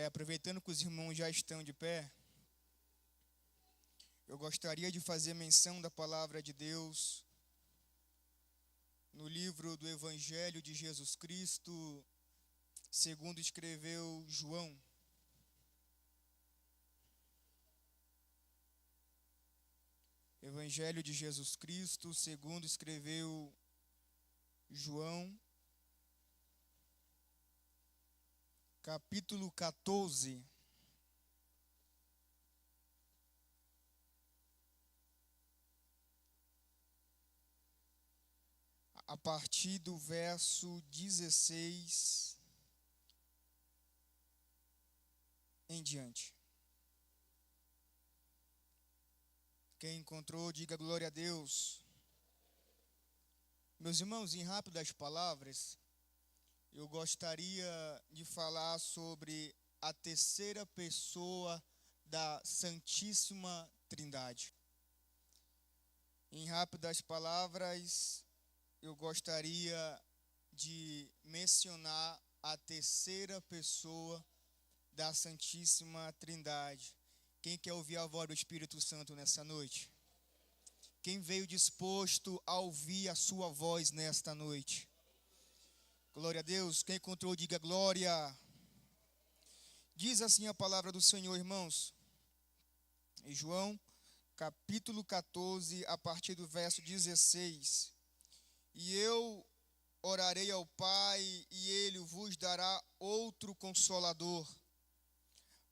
Aproveitando que os irmãos já estão de pé, eu gostaria de fazer menção da palavra de Deus no livro do Evangelho de Jesus Cristo, segundo escreveu João. Evangelho de Jesus Cristo, segundo escreveu João, capítulo 14. A partir do verso 16 em diante. Quem encontrou, diga glória a Deus. Meus irmãos, em rápidas palavras, eu gostaria de falar sobre a terceira pessoa da Santíssima Trindade. Em rápidas palavras, eu gostaria de mencionar a terceira pessoa da Santíssima Trindade. Quem quer ouvir a voz do Espírito Santo nessa noite? Quem veio disposto a ouvir a sua voz nesta noite? Glória a Deus. Quem encontrou, diga glória. Diz assim a palavra do Senhor, irmãos. Em João, capítulo 14, a partir do verso 16. E eu orarei ao Pai, e Ele vos dará outro Consolador,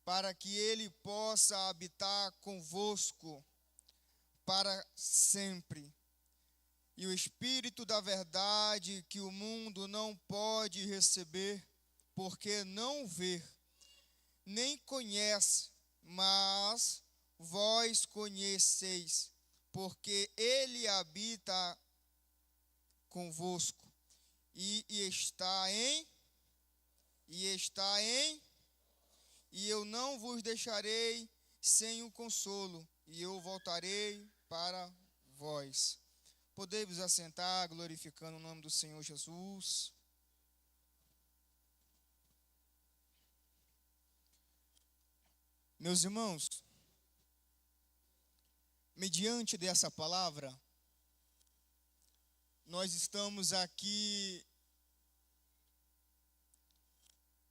para que Ele possa habitar convosco para sempre. E o Espírito da verdade, que o mundo não pode receber, porque não o vê, nem conhece, mas vós conheceis, porque Ele habita convosco e está em, e eu não vos deixarei sem o consolo, e eu voltarei para vós. Podemos assentar, glorificando o nome do Senhor Jesus. Meus irmãos, mediante dessa palavra, nós estamos aqui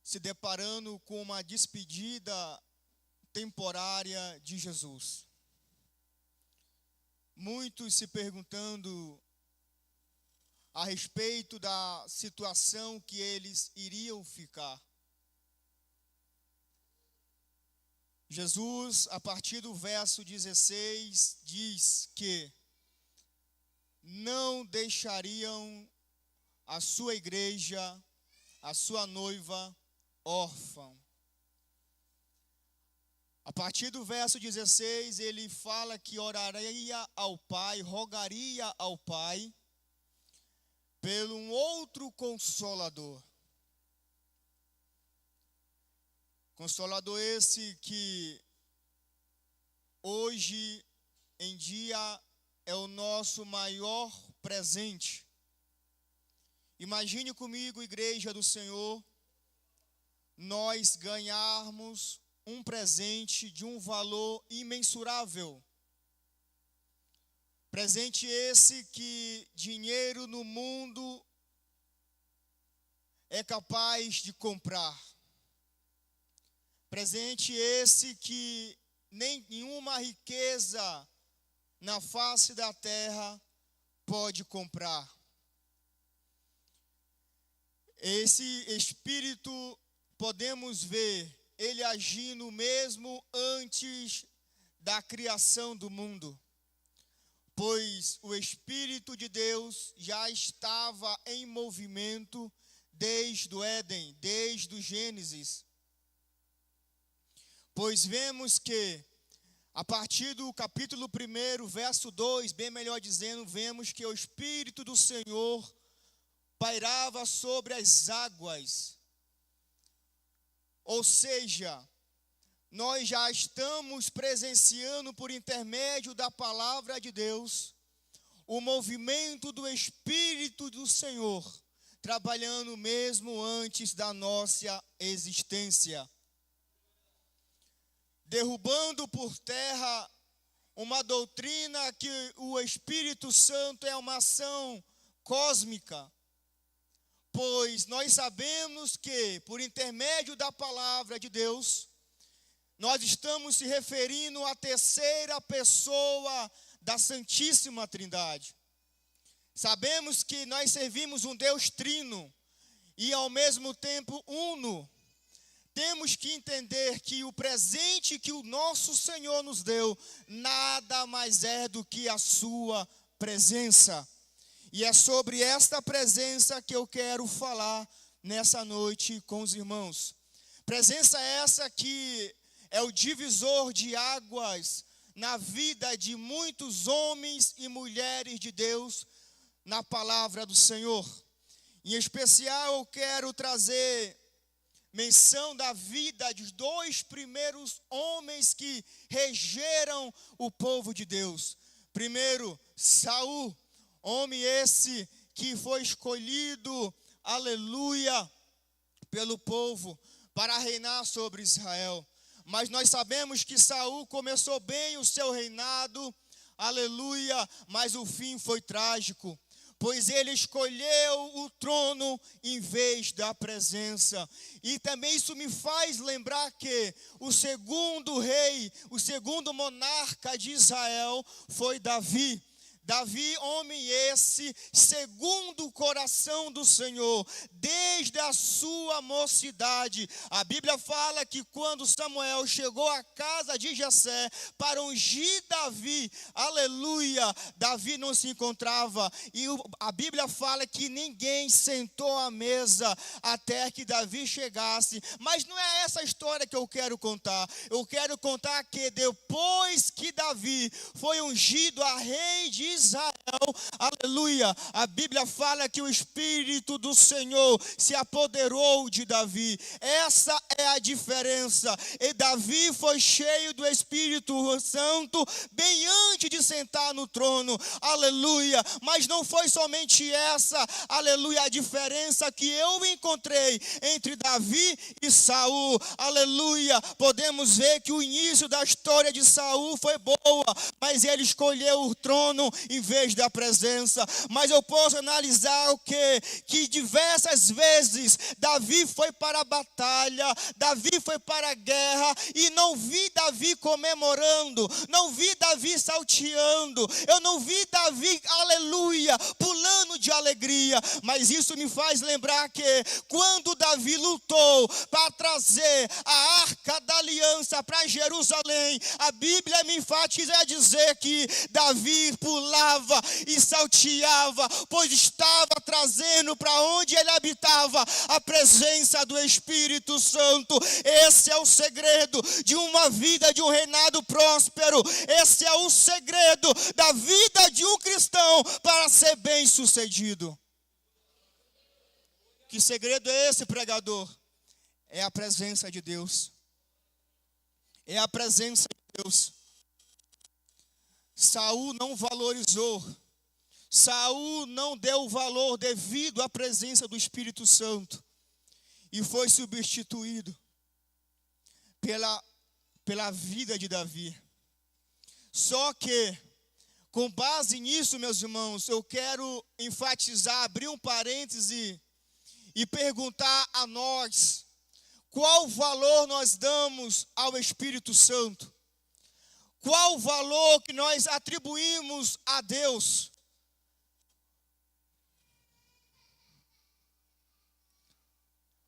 se deparando com uma despedida temporária de Jesus. Muitos se perguntando a respeito da situação que eles iriam ficar. Jesus, a partir do verso 16, diz que não deixariam a sua igreja, a sua noiva, órfã. A partir do verso 16, ele fala que oraria ao Pai, rogaria ao Pai, pelo um outro Consolador. Consolador esse que hoje em dia é o nosso maior presente. Imagine comigo, igreja do Senhor, nós ganharmos um presente de um valor imensurável. Presente esse que dinheiro no mundo é capaz de comprar. Presente esse que nenhuma riqueza na face da terra pode comprar. Esse Espírito, podemos ver ele agindo mesmo antes da criação do mundo, pois o Espírito de Deus já estava em movimento desde o Éden, desde o Gênesis. Pois vemos que a partir do capítulo 1, verso 2, bem melhor dizendo, vemos que o Espírito do Senhor pairava sobre as águas. Ou seja, nós já estamos presenciando por intermédio da palavra de Deus o movimento do Espírito do Senhor, trabalhando mesmo antes da nossa existência. derrubando por terra uma doutrina que o Espírito Santo é uma ação cósmica. Pois nós sabemos que, por intermédio da palavra de Deus, nós estamos se referindo à terceira pessoa da Santíssima Trindade. Sabemos que nós servimos um Deus trino e ao mesmo tempo uno. Temos que entender que o presente que o nosso Senhor nos deu nada mais é do que a sua presença. E é sobre esta presença que eu quero falar nessa noite com os irmãos. Presença essa que é o divisor de águas na vida de muitos homens e mulheres de Deus na palavra do Senhor. Em especial eu quero trazer menção da vida dos dois primeiros homens que regeram o povo de Deus. Primeiro, Saul. Homem esse que foi escolhido, aleluia, pelo povo para reinar sobre Israel. Mas nós sabemos que Saul começou bem o seu reinado, aleluia, mas o fim foi trágico. Pois ele escolheu o trono em vez da presença. E também isso me faz lembrar que o segundo rei, o segundo monarca de Israel foi Davi. Davi, homem esse, segundo o coração do Senhor, desde a sua mocidade. A Bíblia fala que quando Samuel chegou à casa de Jessé para ungir Davi, aleluia, Davi não se encontrava. E a Bíblia fala que ninguém sentou à mesa até que Davi chegasse. Mas não é essa a história que eu quero contar. Eu quero contar que depois que Davi foi ungido a rei de Israel, aleluia, a Bíblia fala que o Espírito do Senhor se apoderou de Davi. Essa é a diferença. E Davi foi cheio do Espírito Santo bem antes de sentar no trono, aleluia. Mas não foi somente essa, aleluia, a diferença que eu encontrei entre Davi e Saul, aleluia. Podemos ver que o início da história de Saul foi boa, mas ele escolheu o trono em vez da presença. Mas eu posso analisar o que diversas vezes Davi foi para a batalha, Davi foi para a guerra, e não vi Davi comemorando, não vi Davi salteando, eu não vi Davi, aleluia, pulando de alegria. Mas isso me faz lembrar que quando Davi lutou para trazer a arca da aliança para Jerusalém, a Bíblia me enfatiza a dizer que Davi pulava e salteava, pois estava trazendo para onde ele habitava a presença do Espírito Santo. Esse é o segredo de uma vida, de um reinado próspero. Esse é o segredo da vida de um cristão para ser bem sucedido. Que segredo é esse, pregador? É a presença de Deus. É a presença de Deus. Saul não valorizou, Saul não deu valor devido à presença do Espírito Santo e foi substituído pela vida de Davi. Só que, com base nisso, meus irmãos, eu quero enfatizar, abrir um parêntese e perguntar a nós: qual valor nós damos ao Espírito Santo? Qual o valor que nós atribuímos a Deus?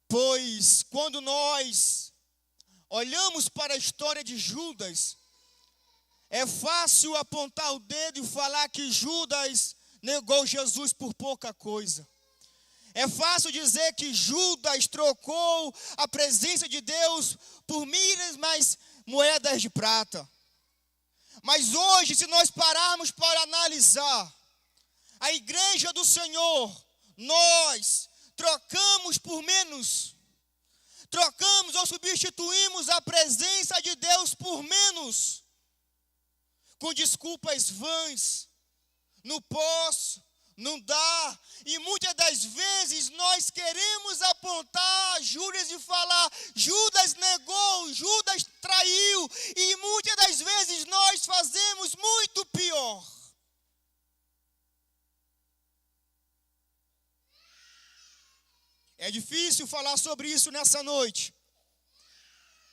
Pois quando nós olhamos para a história de Judas, é fácil apontar o dedo e falar que Judas negou Jesus por pouca coisa. É fácil dizer que Judas trocou a presença de Deus por mínimas moedas de prata. Mas hoje, se nós pararmos para analisar, a igreja do Senhor, nós trocamos por menos. Trocamos ou substituímos a presença de Deus por menos. Com desculpas vãs, não posso, não dá. E muitas das vezes nós queremos apontar Judas e falar: Judas negou, Judas traiu. saiu, e muitas das vezes nós fazemos muito pior. É difícil falar sobre isso nessa noite.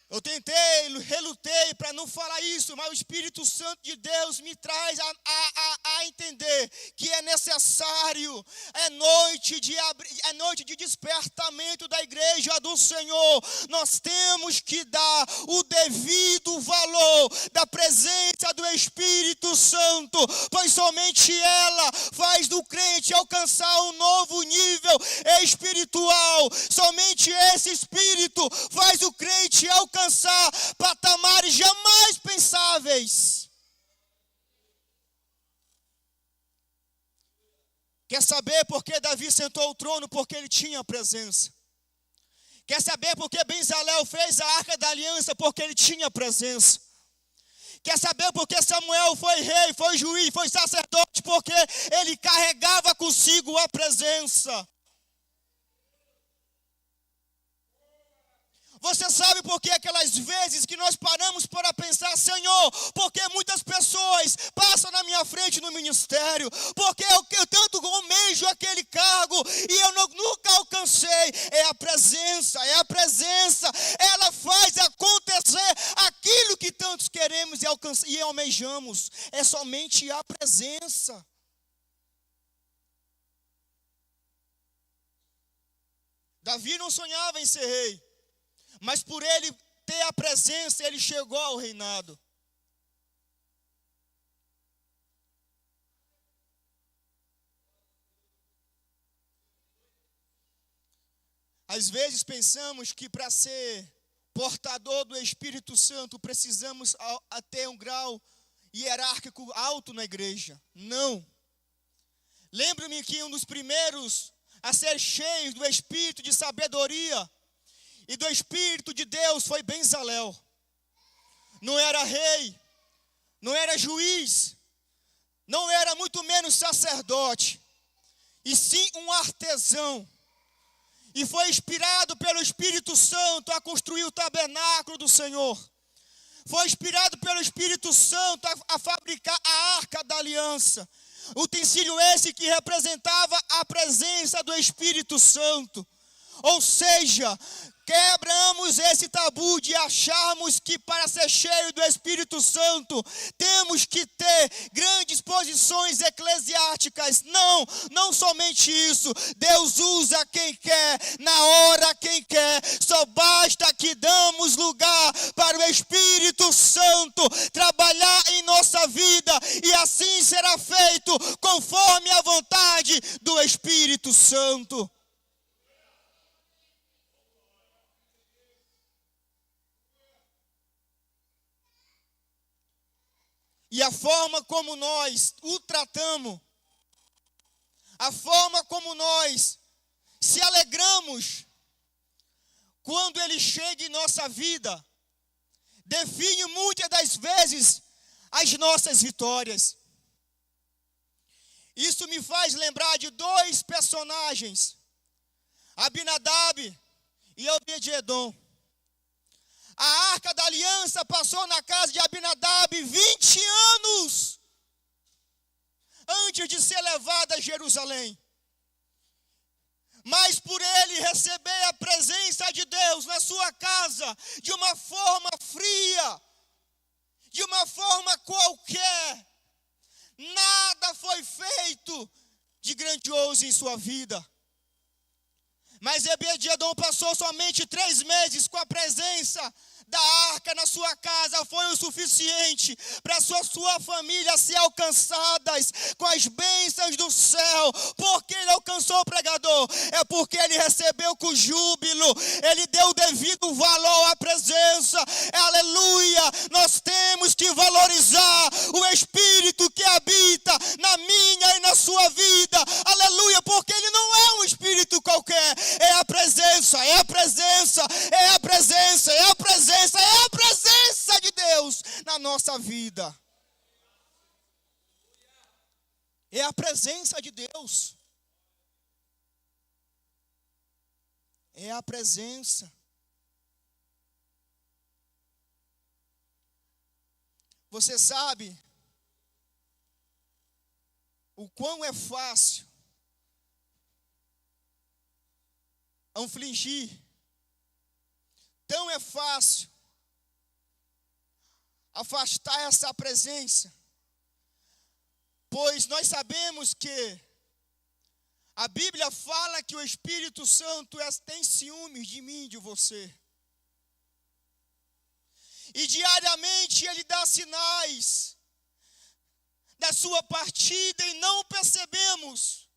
Eu tentei, relutei para não falar isso, mas o Espírito Santo de Deus me traz a entender que é necessário, é noite de despertamento da igreja do Senhor. Nós temos que dar o devido valor da presença do Espírito Santo, pois somente ela faz do crente alcançar um novo nível espiritual. Somente esse Espírito faz o crente alcançar patamares jamais pensáveis. Quer saber por que Davi sentou ao trono? Porque ele tinha a presença. Quer saber por que Bezalel fez a arca da aliança? Porque ele tinha a presença. Quer saber por que Samuel foi rei, foi juiz, foi sacerdote? Porque ele carregava consigo a presença. Você sabe por que aquelas vezes que nós paramos para pensar, Senhor, porque muitas pessoas passam na minha frente no ministério, porque eu tanto almejo aquele cargo e eu nunca alcancei. É a presença, ela faz acontecer aquilo que tantos queremos e almejamos. É somente a presença. Davi não sonhava em ser rei, mas por ele ter a presença, ele chegou ao reinado. Às vezes pensamos que para ser portador do Espírito Santo, precisamos ter um grau hierárquico alto na igreja. Não. Lembro-me que um dos primeiros a ser cheios do Espírito de sabedoria e do Espírito de Deus foi Bezalel. Não era rei, não era juiz, não era muito menos sacerdote, e sim um artesão. E foi inspirado pelo Espírito Santo a construir o tabernáculo do Senhor. Foi inspirado pelo Espírito Santo a fabricar a arca da aliança. Utensílio esse que representava a presença do Espírito Santo. Ou seja, quebramos esse tabu de acharmos que para ser cheio do Espírito Santo temos que ter grandes posições eclesiásticas. Não somente isso. Deus usa quem quer, na hora quem quer. Só basta que damos lugar para o Espírito Santo trabalhar em nossa vida, e assim será feito conforme a vontade do Espírito Santo. E a forma como nós o tratamos, a forma como nós se alegramos quando ele chega em nossa vida, define muitas das vezes as nossas vitórias. Isso me faz lembrar de dois personagens, Abinadab e Obed-edom. A arca da aliança passou na casa de Abinadab 20 anos antes de ser levada a Jerusalém. Mas por ele receber a presença de Deus na sua casa de uma forma fria, de uma forma qualquer, nada foi feito de grandioso em sua vida. Mas Obed-edom passou somente 3 meses com a presença da arca na sua casa. Foi o suficiente para sua família ser alcançadas com as bênçãos do céu. Porque ele alcançou o pregador? É porque ele recebeu com júbilo. Ele deu o devido valor à presença. Aleluia! Nós temos que valorizar o Espírito que habita na minha e na sua vida. Aleluia! Porque ele não é um Espírito qualquer. É a presença, é a presença, é a presença, é a presença. É a presença de Deus na nossa vida. É a presença de Deus. É a presença. Você sabe o quão é fácil afligir, tão é fácil afastar essa presença, pois nós sabemos que a Bíblia fala que o Espírito Santo tem ciúmes de mim e de você. E diariamente ele dá sinais da sua partida e não percebemos.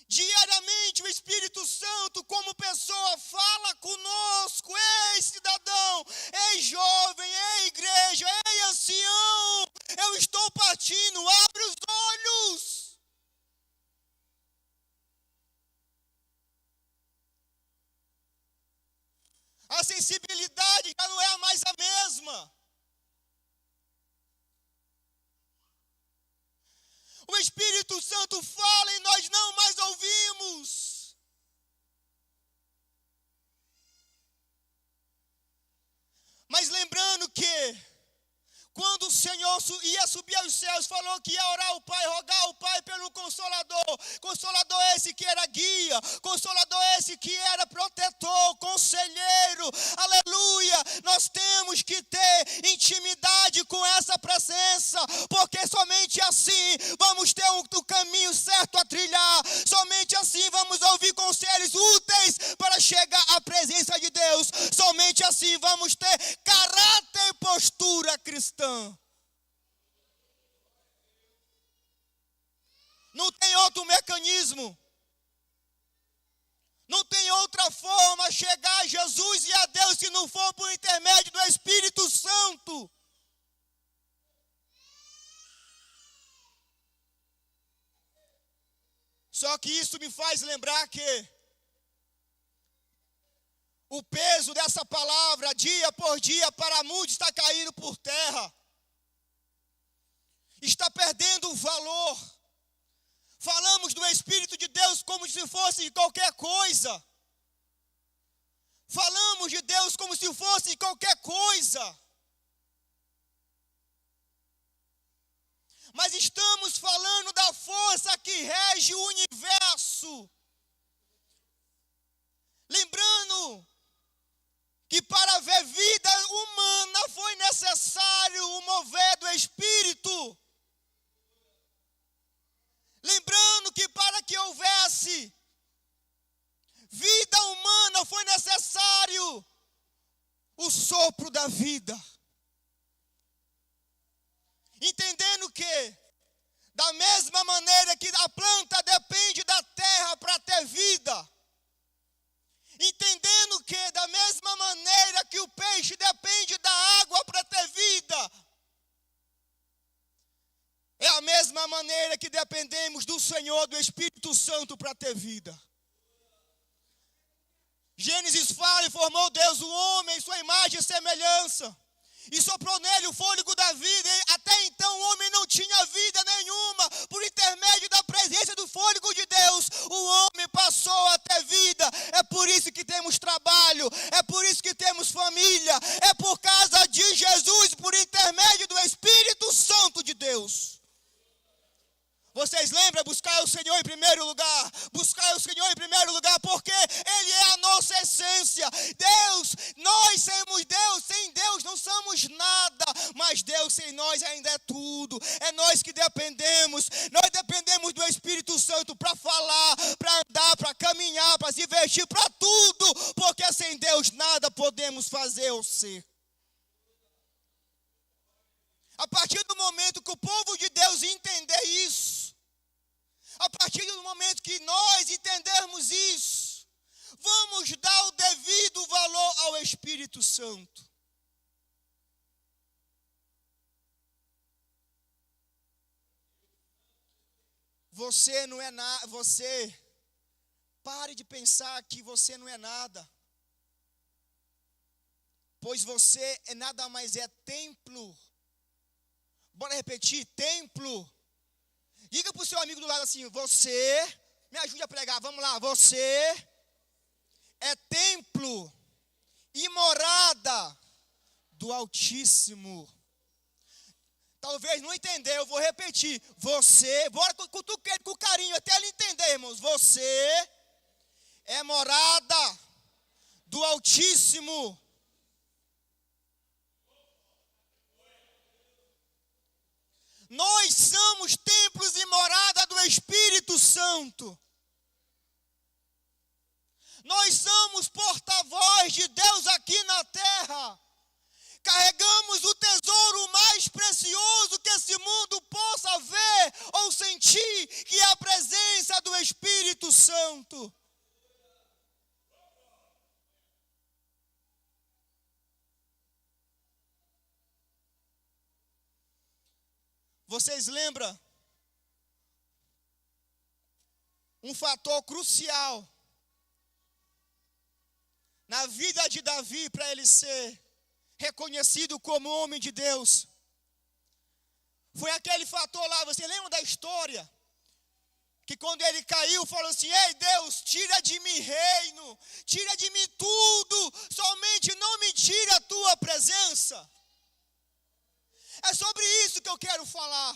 Diariamente o Espírito Santo, como pessoa, fala conosco: ei cidadão, ei jovem, ei igreja, ei ancião, eu estou partindo, abre os olhos. A sensibilidade já não é mais a mesma. O Espírito Santo fala e nós não mais ouvimos. Mas lembrando que quando o Senhor ia subir aos céus, falou que ia orar ao Pai, rogar ao Pai pelo Consolador. Consolador esse que era guia, Consolador esse que era protetor, conselheiro. Aleluia! Nós temos que ter intimidade com essa presença, porque somente assim vamos ter o caminho certo a trilhar. Somente assim vamos ouvir conselhos úteis para chegar à presença de Deus. Somente assim vamos ter caráter e postura cristã. Não tem outro mecanismo. Não tem outra forma de chegar a Jesus e a Deus se não for por intermédio do Espírito Santo. Só que isso me faz lembrar que o peso dessa palavra, dia por dia, para muitos está caindo por terra. Está perdendo o valor. Falamos do Espírito de Deus como se fosse qualquer coisa. Falamos de Deus como se fosse qualquer coisa. Mas estamos falando da força que rege o universo. Lembrando que para haver vida humana foi necessário o mover do Espírito. Lembrando que para que houvesse vida humana foi necessário o sopro da vida. Entendendo que, da mesma maneira que a planta depende da terra para ter vida, entendendo que, da mesma maneira que o peixe depende da água para ter vida, é a mesma maneira que dependemos do Senhor, do Espírito Santo para ter vida. Gênesis fala: e formou Deus o homem em sua imagem e semelhança, e soprou nele o fôlego da vida. E até então o homem não tinha vida nenhuma. Por intermédio da presença do fôlego de Deus, o homem passou a ter vida. É por isso que temos trabalho, é por isso que temos família, é por causa de Jesus, por intermédio do Espírito Santo de Deus. Vocês lembram? Buscar o Senhor em primeiro lugar. Buscar o Senhor em primeiro lugar, porque Ele é a nossa essência. Deus, nós somos Deus. Sem Deus não somos nada. Mas Deus sem nós ainda é tudo. É nós que dependemos. Nós dependemos do Espírito Santo para falar, para andar, para caminhar, para se vestir, para tudo. Porque sem Deus nada podemos fazer ou ser. A partir do momento que o povo de Deus entender isso, a partir do momento que nós entendermos isso, vamos dar o devido valor ao Espírito Santo. Você não é nada, pare de pensar que você não é nada. Pois você nada mais é templo. Bora repetir: templo. Diga para o seu amigo do lado assim: você, me ajude a pregar, vamos lá. Você é templo e morada do Altíssimo. Talvez não entendeu, eu vou repetir. Você, bora com carinho, até ele entender, irmãos. Você é morada do Altíssimo. Nós somos templos e morada do Espírito Santo. Nós somos porta-voz de Deus aqui na terra. Carregamos o tesouro mais precioso que esse mundo possa ver ou sentir, que é a presença do Espírito Santo. Vocês lembram um fator crucial na vida de Davi para ele ser reconhecido como homem de Deus? Foi aquele fator lá, você lembra da história? Que quando ele caiu, falou assim: ei Deus, tira de mim reino, tira de mim tudo, somente não me tire a tua presença. É sobre isso que eu quero falar.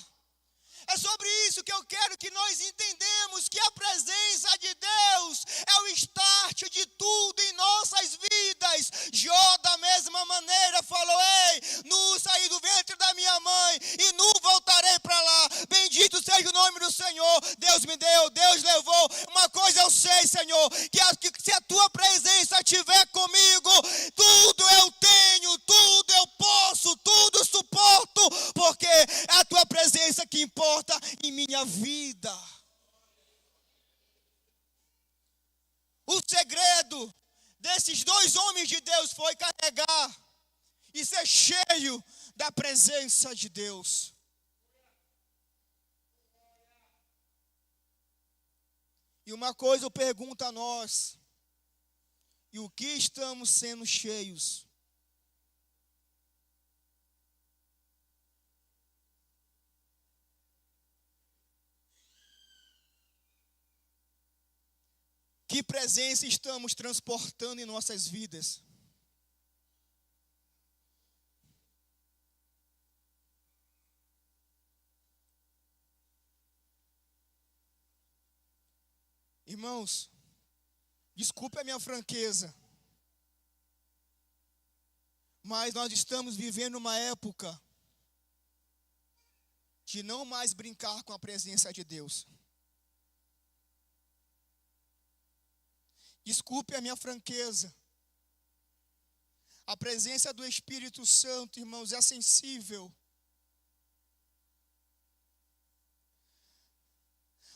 É sobre isso que eu quero que nós entendamos, que a presença de Deus é o start de tudo em nossas vidas. Jó, da mesma maneira, falou: ei, nu saí do ventre da minha mãe e nu voltarei para lá. Bendito seja o nome do Senhor. Deus me deu, Deus levou. Uma coisa eu sei, Senhor, que se a tua presença estiver comigo, tudo eu tenho, tudo eu posso, tudo suporto, porque é a tua presença que importa em minha vida. O segredo desses dois homens de Deus foi carregar e ser cheio da presença de Deus. E uma coisa eu pergunto a nós: e o que estamos sendo cheios? Que presença estamos transportando em nossas vidas? Irmãos, desculpe a minha franqueza, mas nós estamos vivendo uma época de não mais brincar com a presença de Deus. Desculpe a minha franqueza. A presença do Espírito Santo, irmãos, é sensível.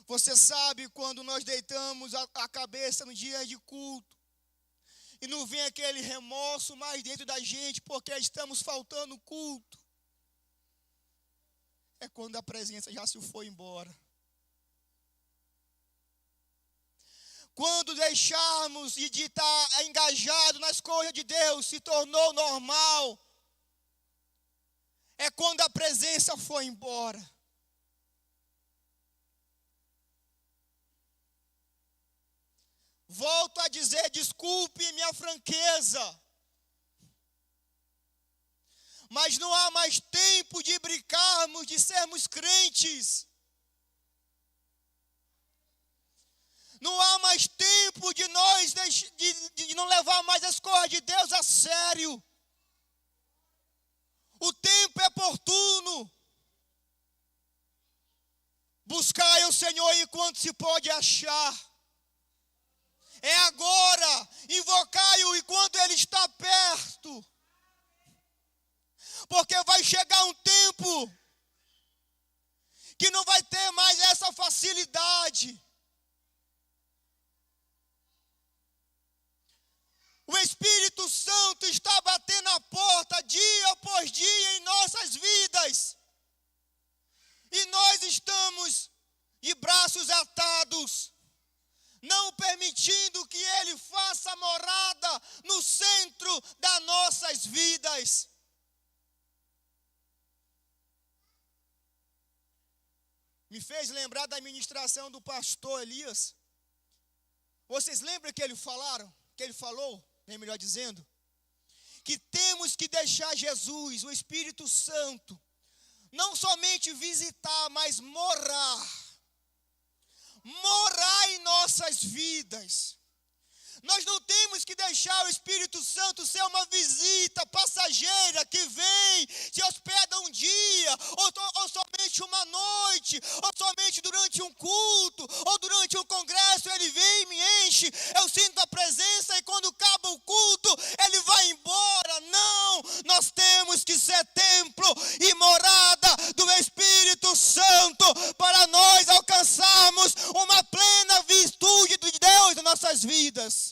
Você sabe quando nós deitamos a cabeça no dia de culto e não vem aquele remorso mais dentro da gente porque estamos faltando culto? É quando a presença já se foi embora. Quando deixarmos de estar engajado nas coisas de Deus, se tornou normal, é quando a presença foi embora. Volto a dizer, desculpe minha franqueza, mas não há mais tempo de brincarmos, de sermos crentes. Não há mais tempo de nós de não levar mais as coisas de Deus a sério. O tempo é oportuno. Buscai o Senhor enquanto se pode achar. É agora. Invocai-o enquanto Ele está perto. Porque vai chegar um tempo que não vai ter mais essa facilidade. O Espírito Santo está batendo a porta dia após dia em nossas vidas. E nós estamos de braços atados, não permitindo que Ele faça morada no centro das nossas vidas. Me fez lembrar da ministração do pastor Elias. Vocês lembram que ele falou? Melhor dizendo, que temos que deixar Jesus, o Espírito Santo, não somente visitar, mas morar em nossas vidas. Nós não temos que deixar o Espírito Santo ser uma visita passageira que vem, se hospeda um dia, ou somente uma noite, ou somente durante um culto, ou durante um congresso. Ele vem e me enche, eu sinto a presença e quando acaba o culto, ele vai embora. Não, nós temos que ser templo e morada do Espírito Santo para nós alcançarmos uma plena virtude de Deus em nossas vidas.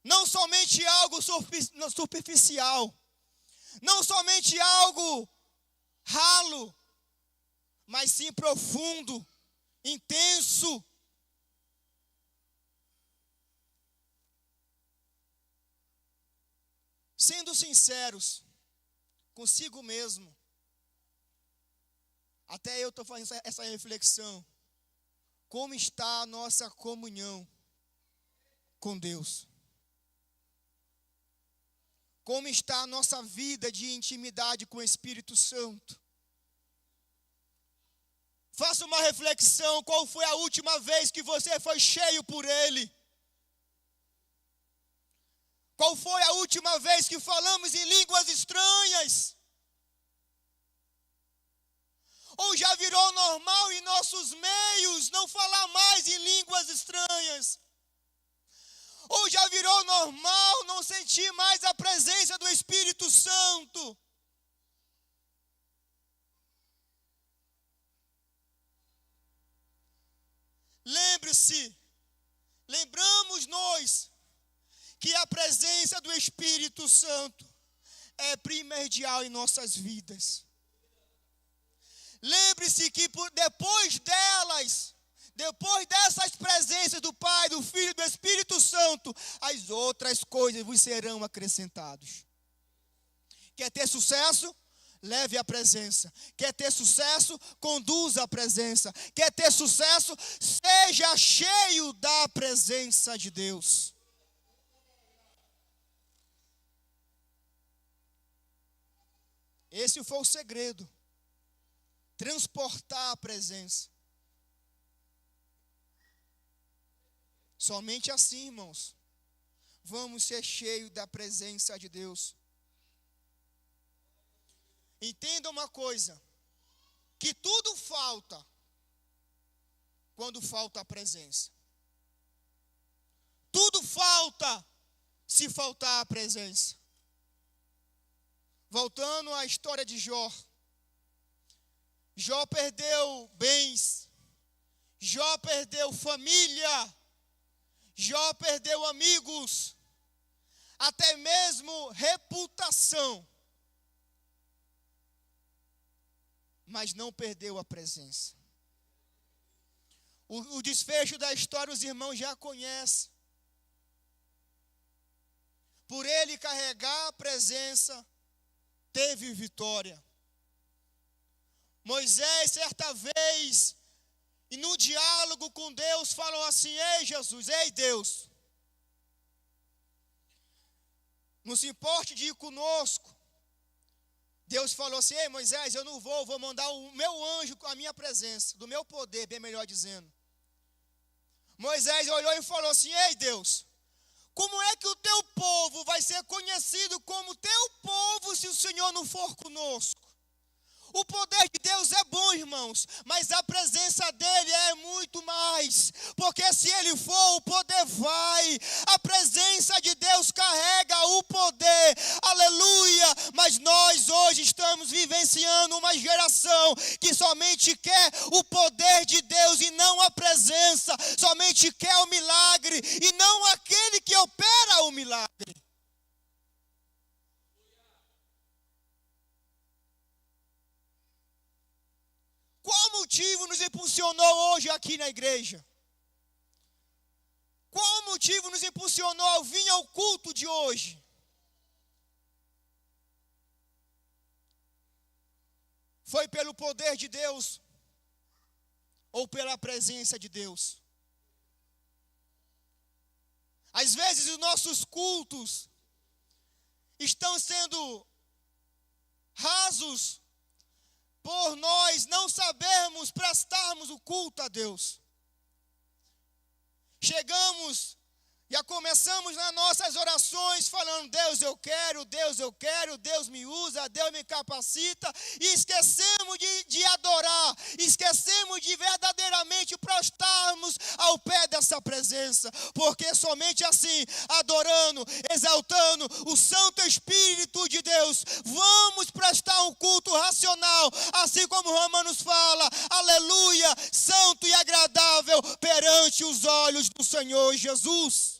Não somente algo superficial, não somente algo ralo, mas sim profundo, intenso. Sendo sinceros consigo mesmo, até eu estou fazendo essa reflexão. Como está a nossa comunhão com Deus? Como está a nossa vida de intimidade com o Espírito Santo? Faça uma reflexão, qual foi a última vez que você foi cheio por Ele? Qual foi a última vez que falamos em línguas estranhas? Ou já virou normal em nossos meios não falar mais em línguas estranhas? Ou já virou normal não sentir mais a presença do Espírito Santo? Lembramos nós que a presença do Espírito Santo é primordial em nossas vidas. Lembre-se que depois dessas presenças do Pai, do Filho e do Espírito Santo, as outras coisas vos serão acrescentadas. Quer ter sucesso? Leve a presença. Quer ter sucesso? Conduza a presença. Quer ter sucesso? Seja cheio da presença de Deus. Esse foi o segredo. Transportar a presença. Somente assim, irmãos, vamos ser cheios da presença de Deus. Entenda uma coisa, que tudo falta quando falta a presença. Tudo falta se faltar a presença. Voltando à história de Jó. Jó perdeu bens, Jó perdeu família, Jó perdeu amigos, até mesmo reputação, mas não perdeu a presença. O desfecho da história os irmãos já conhecem. Por ele carregar a presença, teve vitória. Moisés, certa vez, e no diálogo com Deus, falou assim: ei Jesus, ei Deus, não se importe de ir conosco. Deus falou assim: ei Moisés, eu não vou mandar o meu anjo com a minha presença, do meu poder, bem melhor dizendo. Moisés olhou e falou assim: ei Deus, como é que o teu povo vai ser conhecido como teu povo se o Senhor não for conosco? O poder de Deus é bom, irmãos, mas a presença dele é muito mais, porque se ele for, o poder vai. A presença de Deus carrega o poder, aleluia. Mas nós hoje estamos vivenciando uma geração que somente quer o poder de Deus e não a presença, somente quer o milagre e não aquele que opera o milagre. Qual motivo nos impulsionou hoje aqui na igreja? Qual motivo nos impulsionou a vir ao culto de hoje? Foi pelo poder de Deus ou pela presença de Deus? Às vezes os nossos cultos estão sendo rasos por nós não sabermos prestarmos o culto a Deus. Chegamos e começamos nas nossas orações falando: Deus eu quero, Deus me usa, Deus me capacita, e esquecemos de adorar, esquecemos de verdadeiramente prostarmos ao pé dessa presença, porque somente assim, adorando, exaltando o Santo Espírito de Deus, vamos prestar um culto racional, assim como Romanos fala, aleluia, santo e agradável perante os olhos do Senhor Jesus.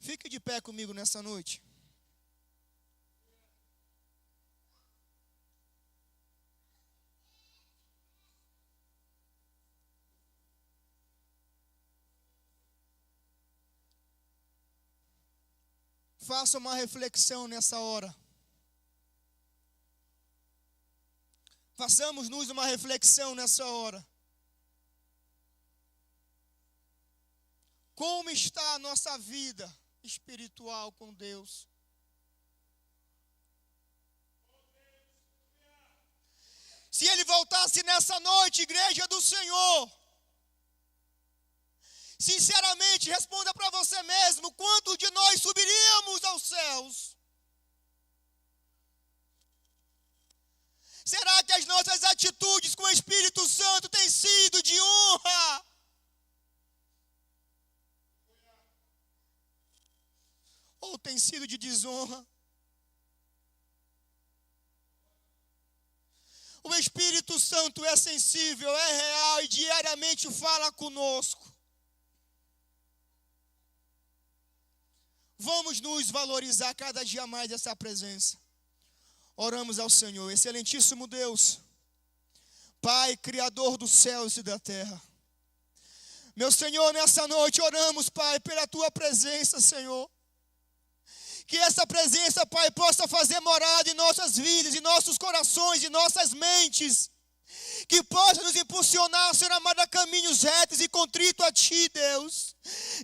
Fique de pé comigo nessa noite. Faça uma reflexão nessa hora. Façamos-nos uma reflexão nessa hora. Como está a nossa vida espiritual com Deus? Se Ele voltasse nessa noite, igreja do Senhor, sinceramente, responda para você mesmo: quantos de nós subiríamos aos céus? Será que as nossas atitudes com o Espírito Santo têm sido de honra? Ou tem sido de desonra? O Espírito Santo é sensível, é real e diariamente fala conosco. Vamos nos valorizar cada dia mais dessa presença. Oramos ao Senhor. Excelentíssimo Deus, Pai, Criador dos céus e da terra. Meu Senhor, nessa noite oramos, Pai, pela Tua presença, Senhor. Que essa presença, Pai, possa fazer morada em nossas vidas, em nossos corações, em nossas mentes. Que possa nos impulsionar, Senhor amado, a caminhos retos e contrito a Ti, Deus.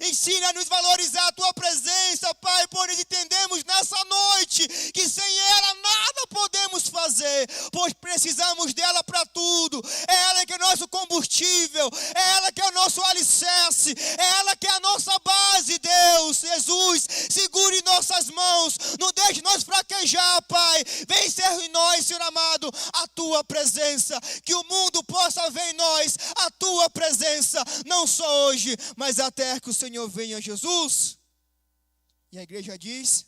Ensina a nos valorizar a Tua presença, Pai, pois entendemos nessa noite que sem ela nada podemos fazer, pois precisamos dela para tudo. É ela que é nosso combustível, é ela que é o nosso alicerce, é ela que é a nossa base, Deus. Jesus, segure nossas mãos, não deixe nós fraquejar, Pai. Vem ser em nós, Senhor amado, a Tua presença. Que o mundo possa ver em nós a Tua presença, não só hoje, mas até que o Senhor venha, Jesus. E a igreja diz...